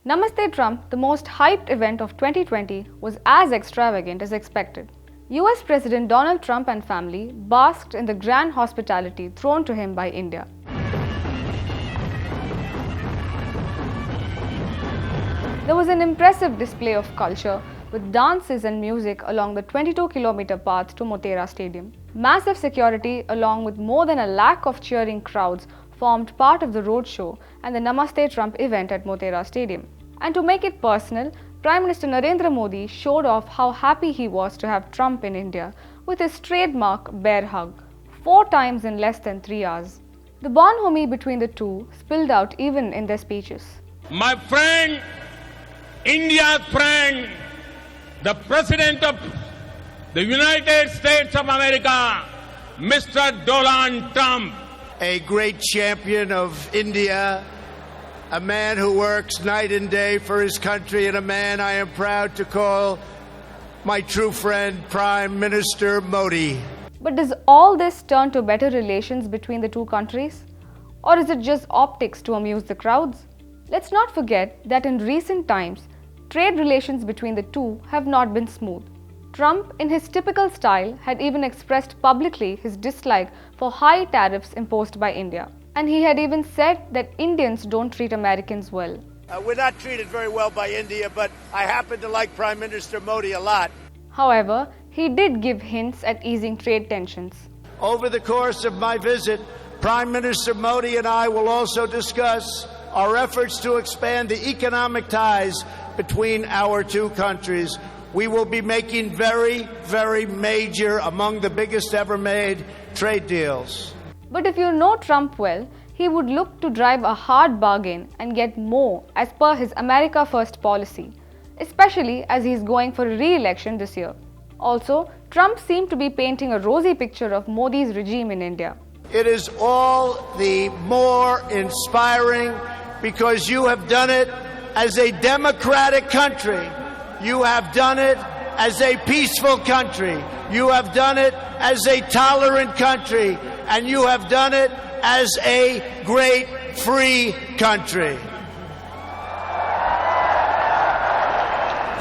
Namaste Trump, the most hyped event of 2020, was as extravagant as expected. US President Donald Trump and family basked in the grand hospitality thrown to him by India. There was an impressive display of culture with dances and music along the 22-kilometer path to Motera Stadium. Massive security along with more than a lakh of cheering crowds formed part of the roadshow and the Namaste Trump event at Motera Stadium. And to make it personal, Prime Minister Narendra Modi showed off how happy he was to have Trump in India with his trademark bear hug, 4 times in less than 3 hours. The bonhomie between the two spilled out even in their speeches. My friend, India's friend, the President of the United States of America, Mr. Donald Trump. A great champion of India, a man who works night and day for his country, and a man I am proud to call my true friend, Prime Minister Modi. But does all this turn to better relations between the two countries? Or is it just optics to amuse the crowds? Let's not forget that in recent times, trade relations between the two have not been smooth. Trump, in his typical style, had even expressed publicly his dislike for high tariffs imposed by India. And he had even said that Indians don't treat Americans well. We're not treated very well by India, but I happen to like Prime Minister Modi a lot. However, he did give hints at easing trade tensions. Over the course of my visit, Prime Minister Modi and I will also discuss our efforts to expand the economic ties between our two countries. We will be making very, very major, among the biggest ever made, trade deals. But if you know Trump well, he would look to drive a hard bargain and get more as per his America First policy, especially as he is going for a re-election this year. Also, Trump seemed to be painting a rosy picture of Modi's regime in India. It is all the more inspiring because you have done it as a democratic country. You have done it as a peaceful country. You have done it as a tolerant country. And you have done it as a great free country.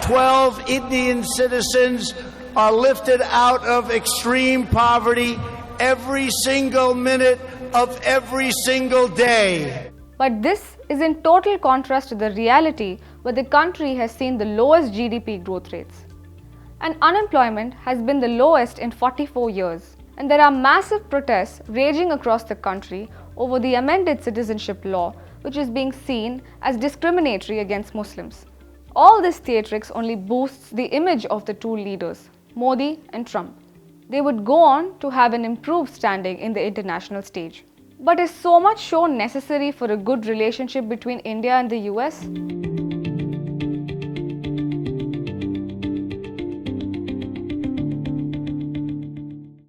12 Indian citizens are lifted out of extreme poverty every single minute of every single day. But this is in total contrast to the reality where the country has seen the lowest GDP growth rates. And unemployment has been the lowest in 44 years. And there are massive protests raging across the country over the amended citizenship law, which is being seen as discriminatory against Muslims. All this theatrics only boosts the image of the two leaders, Modi and Trump. They would go on to have an improved standing in the international stage. But is so much show necessary for a good relationship between India and the US?